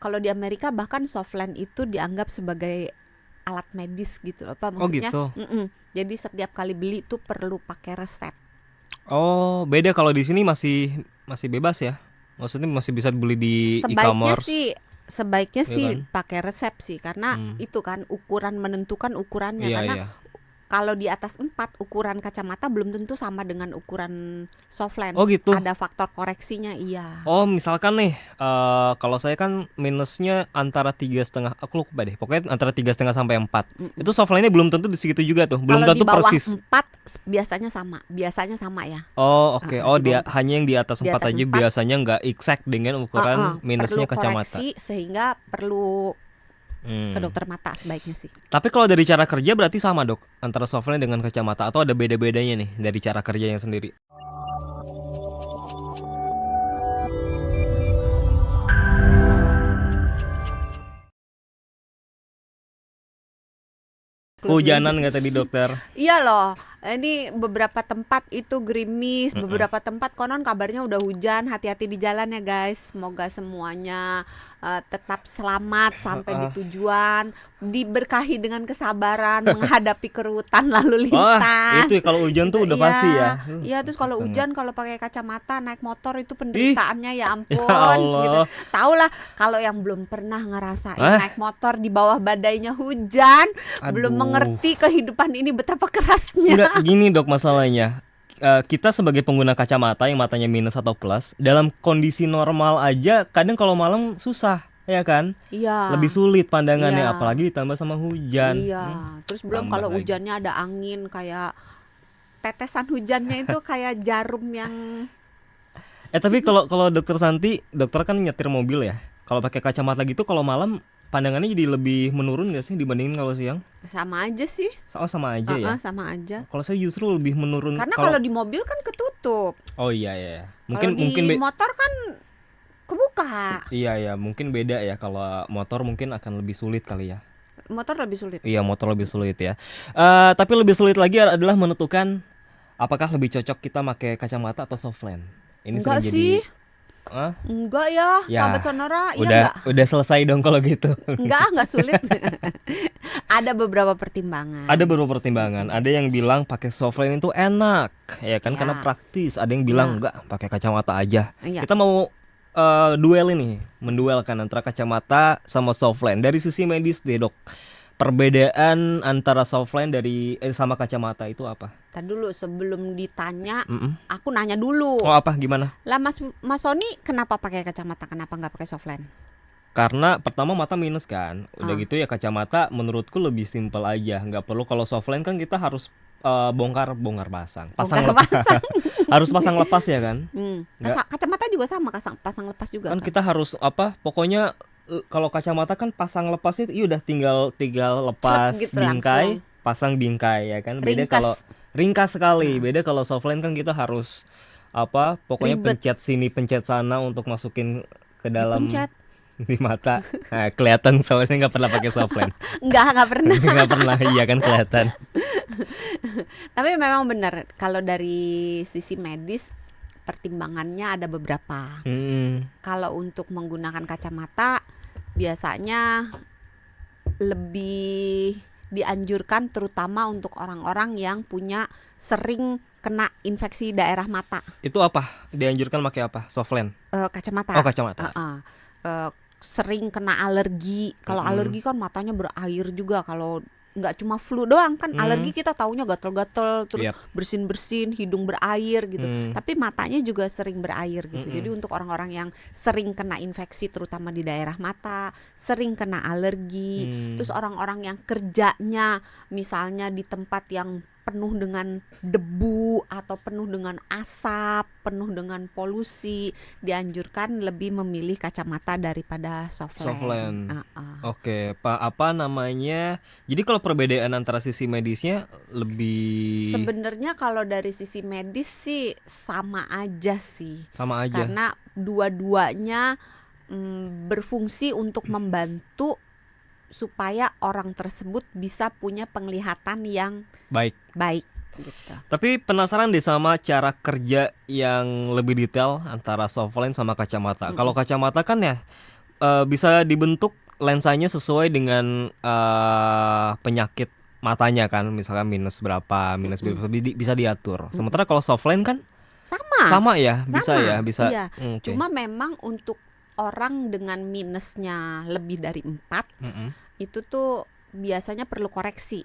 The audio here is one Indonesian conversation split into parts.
kalau di Amerika bahkan soft lens itu dianggap sebagai alat medis gitu loh, apa Oh maksudnya? gitu. Jadi setiap kali beli tuh perlu pakai resep. Oh, beda kalau di sini masih masih bebas ya. Maksudnya masih bisa beli di Sebaiknya e-commerce, sih sebaiknya ya sih kan? pakai resep sih, karena Hmm. itu kan ukuran, menentukan ukurannya, Iya, karena iya. kalau di atas 4 ukuran kacamata belum tentu sama dengan ukuran soft Oh lens. gitu. Ada faktor koreksinya, iya. Oh, misalkan nih, kalau saya kan minusnya antara 3,5, aku lupa deh. Pokoknya antara 3,5 sampai 4. Itu Mm-mm. softline-nya belum tentu di segitu juga tuh. Belum Kalau di tentu bawah persis. 4 biasanya sama ya. Oh, oke. Oh, Di bawah dia 4. hanya yang di atas Di 4 atas aja 4 biasanya nggak exact dengan ukuran perlu minusnya kacamata. koreksi, sehingga perlu ke Hmm. dokter mata sebaiknya sih. Tapi kalau dari cara kerja berarti sama, Dok, antara softline dengan kacamata atau ada beda-bedanya nih dari cara kerjanya sendiri? Kehujanan nggak tadi, dokter? Iya loh, ini beberapa tempat itu gerimis, Mm-mm. beberapa tempat konon kabarnya udah hujan. Hati-hati di jalan ya guys. Semoga semuanya tetap selamat sampai di Heeh. tujuan, diberkahi dengan kesabaran menghadapi kerutan lalu Wah, itu lintas. ya kalau hujan Gitu. tuh udah pasti ya. Iya, iya, terus Takut kalau banget. hujan, kalau pakai kacamata naik motor itu Ih, penderitaannya ya ya ampun gitu. Allah. Tahu lah, kalau yang belum pernah ngerasain Ah, naik motor di bawah badainya hujan, belum aduh. mengerti kehidupan ini betapa kerasnya. Enggak gini, Dok, masalahnya. Kita sebagai pengguna kacamata yang matanya minus atau plus, dalam kondisi normal aja kadang kalau malam susah, ya kan? Iya, Lebih sulit pandangannya, iya, apalagi ditambah sama hujan. iya. Terus belum Tambah kalau lagi. hujannya ada angin, kayak tetesan hujannya itu kayak jarum yang Tapi kalau kalau Dokter Santi, dokter kan nyetir mobil ya. Kalau pakai kacamata gitu kalau malam pandangannya jadi lebih menurun nggak sih dibandingin kalau siang? sama aja sih. Oh, sama aja ya. Sama aja. Kalau saya justru lebih menurun Karena kalau kalau. di mobil kan ketutup. Oh iya, iya, iya. Kalau Mungkin mungkin di motor kan kebuka. iya, ya mungkin beda ya. Kalau motor mungkin akan lebih sulit kali ya. Motor lebih sulit. Iya, motor lebih sulit ya. Tapi lebih sulit lagi adalah menentukan apakah lebih cocok kita pakai kacamata atau soft lens. Ini sering Enggak jadi. sih. Ah, Enggak ya, sahabat ya, sonora, iya enggak? udah selesai dong kalau gitu. Enggak sulit. Ada beberapa pertimbangan. Ada beberapa pertimbangan. Ada yang bilang pakai soft lens itu enak, ya kan, karena Ya, praktis. Ada yang bilang ya, enggak, pakai kacamata aja. ya. Kita mau duel ini, menduelkan antara kacamata sama soft lens. Dari sisi medis deh, Dok. Perbedaan antara soft lens sama kacamata itu apa? Tadi dulu sebelum ditanya, Mm-mm. aku nanya dulu. Oh, apa gimana? Lah Mas Sony kenapa pakai kacamata? Kenapa nggak pakai soft lens? Karena pertama mata minus kan. Udah Ah, gitu ya kacamata menurutku lebih simpel aja. Nggak perlu kalau soft lens kan kita harus bongkar bongkar pasang. Pasang bongkar lepas. pasang. Harus pasang lepas ya kan? Nggak Kacamata juga sama, pasang lepas juga kan kan? kita harus apa? Pokoknya kalau kacamata kan pasang lepas itu iya udah tinggal tinggal Celep lepas gitu bingkai, langsung. pasang bingkai ya kan. Beda kalau Ringkas. ringkas sekali. Nah, Beda kalau soft lens kan kita harus apa? Pokoknya ribet. pencet sini, pencet sana untuk masukin ke dalam Dipencet. di mata. Nah, kelihatan soalnya nggak pernah pakai soft lens. Nggak pernah. Nggak pernah, iya kan kelihatan. Tapi memang benar, kalau dari sisi medis pertimbangannya ada beberapa. Hmm, Kalau untuk menggunakan kacamata biasanya lebih dianjurkan, terutama untuk orang-orang yang punya sering kena infeksi daerah mata. itu apa? Dianjurkan pakai apa? Soft lens. Kacamata. Oh, kacamata. Uh-uh. Eh, Sering kena alergi. Kalau Mm-mm. alergi kan matanya berair juga. Kalau nggak cuma flu doang kan, Hmm, alergi kita taunya gatel-gatel, terus yep. bersin-bersin, hidung berair gitu. Hmm, Tapi matanya juga sering berair gitu. Jadi mm-mm. untuk orang-orang yang sering kena infeksi, terutama di daerah mata, sering kena alergi, terus Hmm. orang-orang yang kerjanya misalnya di tempat yang penuh dengan debu atau penuh dengan asap, penuh dengan polusi, dianjurkan lebih memilih kacamata daripada soft Soft lens. lens. Oke, Pak, apa namanya? Jadi kalau perbedaan antara sisi medisnya lebih Sebenarnya kalau dari sisi medis sih sama aja sih, sama aja. karena dua-duanya berfungsi untuk membantu supaya orang tersebut bisa punya penglihatan yang Baik. baik gitu. Tapi penasaran deh sama cara kerja yang lebih detail antara soft lens sama kacamata. Kalau Mm-mm. kacamata kan ya bisa dibentuk lensanya sesuai dengan penyakit matanya kan, misalkan minus berapa, bisa diatur. Sementara kalau softline kan Sama, sama ya, bisa sama. ya, bisa. Iya. Oke. Cuma memang untuk orang dengan minusnya lebih dari 4 Mm-mm. itu tuh biasanya perlu koreksi.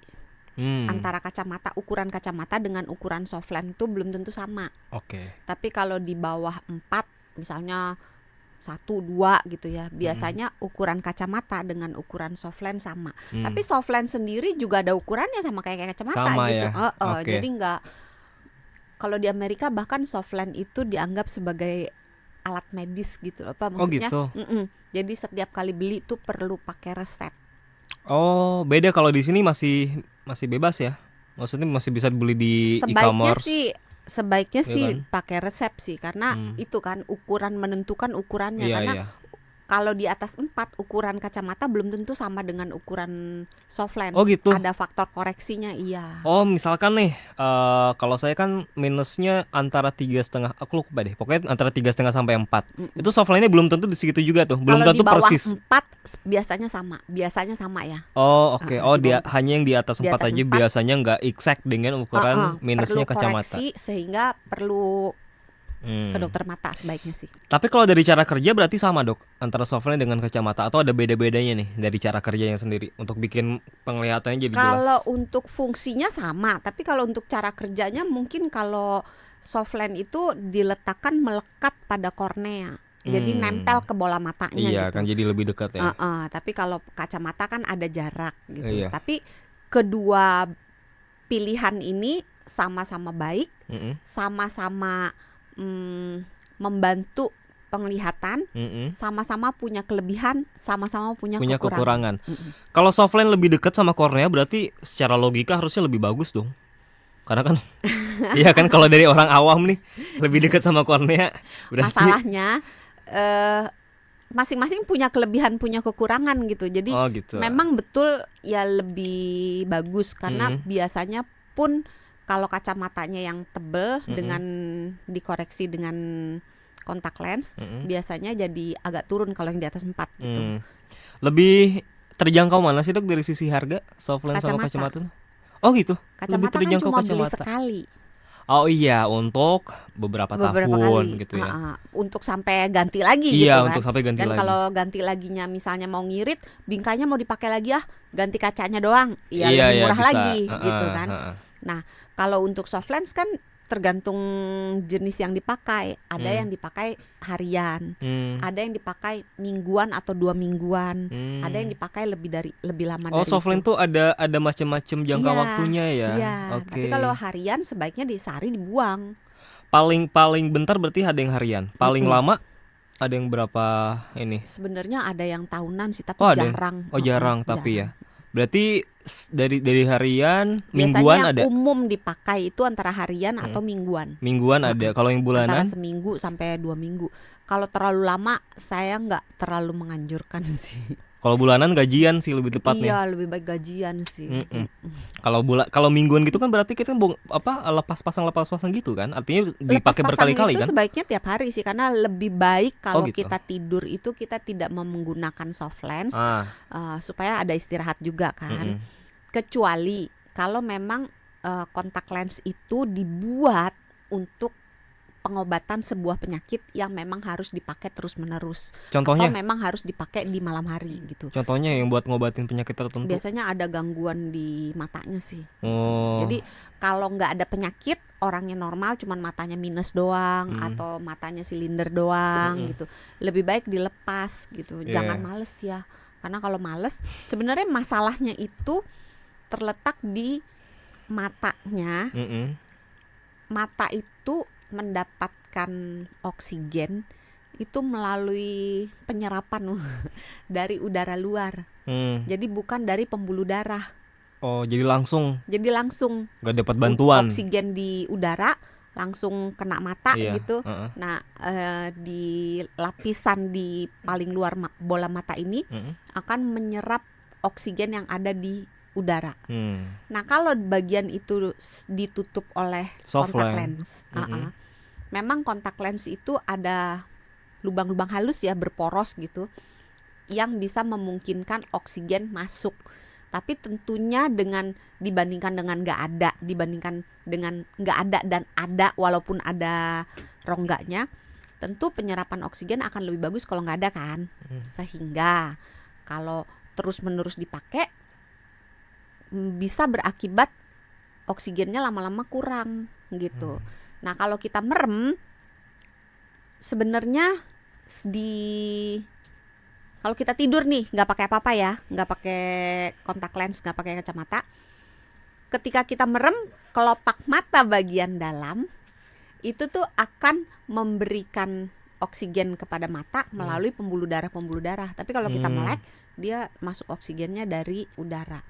Antara kacamata, ukuran kacamata dengan ukuran softline itu belum tentu sama. Oke. Tapi kalau di bawah 4, misalnya 1, 2 gitu ya, biasanya ukuran kacamata dengan ukuran softline sama. Tapi softline sendiri juga ada ukurannya sama kayak kacamata Sama gitu. ya. Oke. Jadi nggak, kalau di Amerika bahkan softline itu dianggap sebagai alat medis gitu. Apa Oh maksudnya? gitu. Jadi setiap kali beli tuh perlu pakai resep. Oh, beda kalau di sini masih bebas ya. Maksudnya masih bisa dibeli di Sebaiknya e-commerce. Iya sih kan? pakai resep sih, karena itu kan ukuran, menentukan ukurannya. Iya, Karena iya. kalau di atas 4, ukuran kacamata belum tentu sama dengan ukuran soft lens. Oh gitu. Ada faktor koreksinya, iya. Oh, misalkan nih, kalau saya kan minusnya antara 3,5, aku lupa deh. Pokoknya antara 3,5 sampai 4. Itu softline-nya belum tentu di segitu juga tuh. Belum Kalau di tentu bawah persis. 4 biasanya sama ya. Oh, oke. Oh, Di dia bawah 4. hanya yang di atas Di 4 atas aja 4, biasanya nggak exact dengan ukuran perlu minusnya kacamata. koreksi, sehingga perlu ke Hmm. dokter mata sebaiknya sih. Tapi kalau dari cara kerja berarti sama dok antara softline dengan kacamata, atau ada beda-bedanya nih dari cara kerjanya sendiri untuk bikin penglihatannya jadi Kalau jelas? untuk fungsinya sama, tapi kalau untuk cara kerjanya mungkin kalau softline itu diletakkan melekat pada kornea. Jadi nempel ke bola matanya Iya gitu. kan, jadi lebih dekat ya. Tapi kalau kacamata kan ada jarak gitu. Iya. Tapi kedua pilihan ini sama-sama baik, Mm-mm. sama-sama membantu penglihatan, Mm-mm. sama-sama punya kelebihan, sama-sama punya Punya kekurangan. kekurangan. Kalau softline lebih dekat sama kornea berarti secara logika harusnya lebih bagus dong. Karena kan iya kan, kalau dari orang awam nih lebih dekat sama kornea berarti. Masalahnya masing-masing punya kelebihan, punya kekurangan gitu. Jadi Oh gitu. memang betul ya lebih bagus, karena biasanya pun kalau kacamatanya yang tebel dengan dikoreksi dengan kontak lens, biasanya jadi agak turun kalau yang di atas 4 gitu. Lebih terjangkau mana sih dok dari sisi harga softline sama kacamata? Oh gitu. Lebih Kacamata kan terjangkau cuma beli kacamata. sekali. Oh iya, untuk beberapa tahun Kali gitu ya. untuk sampai ganti lagi Iya, gitu kan. untuk sampai ganti Dan lagi. kalau ganti laginya misalnya mau ngirit, bingkainya mau dipakai lagi ganti kacanya doang, ya Iya, lebih iya, murah bisa. lagi gitu kan. Nah, kalau untuk soft lens kan tergantung jenis yang dipakai. Ada yang dipakai harian, ada yang dipakai mingguan atau 2 mingguan, ada yang dipakai lebih lama Oh, dari softline itu. tuh ada macam-macam jangka Iya, waktunya ya. iya. Oke. Tapi kalau harian sebaiknya sehari dibuang. Paling bentar berarti ada yang harian. Paling lama ada yang berapa ini? Sebenarnya ada yang tahunan sih, tapi Oh, ada yang. jarang. Oh, jarang tapi Jarang. ya. Berarti dari harian, Biasanya mingguan yang ada. umum dipakai itu antara harian atau mingguan. Mingguan ada. Kalau yang Antara bulanan? seminggu sampai 2 minggu. Kalau terlalu lama saya nggak terlalu menganjurkan sih. Kalau bulanan gajian sih lebih tepatnya. Iya, lebih baik gajian sih. Kalau mingguan gitu kan berarti kita lepas pasang gitu kan? Artinya Lepas dipakai pasang berkali-kali itu kan? sebaiknya tiap hari sih, karena lebih baik kalau gitu. kita tidur itu kita tidak menggunakan soft lens, Ah. supaya ada istirahat juga kan. Kecuali kalau memang kontak lens itu dibuat untuk pengobatan sebuah penyakit yang memang harus dipakai terus-menerus, Contohnya? atau memang harus dipakai di malam hari gitu. Contohnya yang buat ngobatin penyakit tertentu. Biasanya ada gangguan di matanya sih. Oh. Jadi kalau nggak ada penyakit, orangnya normal, cuman matanya minus doang atau matanya silinder doang gitu, lebih baik dilepas gitu. Jangan males ya, karena kalau males sebenarnya masalahnya itu terletak di matanya. Mata itu mendapatkan oksigen itu melalui penyerapan dari udara luar. Jadi bukan dari pembuluh darah. Oh, jadi langsung nggak dapat bantuan. Oksigen di udara langsung kena mata gitu. Nah, di lapisan di paling luar bola mata ini akan menyerap oksigen yang ada di udara. Nah, kalau bagian itu ditutup oleh kontak lens, memang kontak lens itu ada lubang-lubang halus ya, berporos gitu. yang bisa memungkinkan oksigen masuk. Tapi tentunya dibandingkan dengan nggak ada dan ada walaupun ada rongganya, tentu penyerapan oksigen akan lebih bagus kalau nggak ada kan. Sehingga kalau terus-menerus dipakai bisa berakibat oksigennya lama-lama kurang gitu. Nah, kalau kita merem sebenarnya kalau kita tidur nih nggak pakai apa-apa ya, nggak pakai kontak lens, nggak pakai kacamata, ketika kita merem, kelopak mata bagian dalam itu tuh akan memberikan oksigen kepada mata melalui pembuluh darah. Tapi kalau kita melek, dia masuk oksigennya dari udara.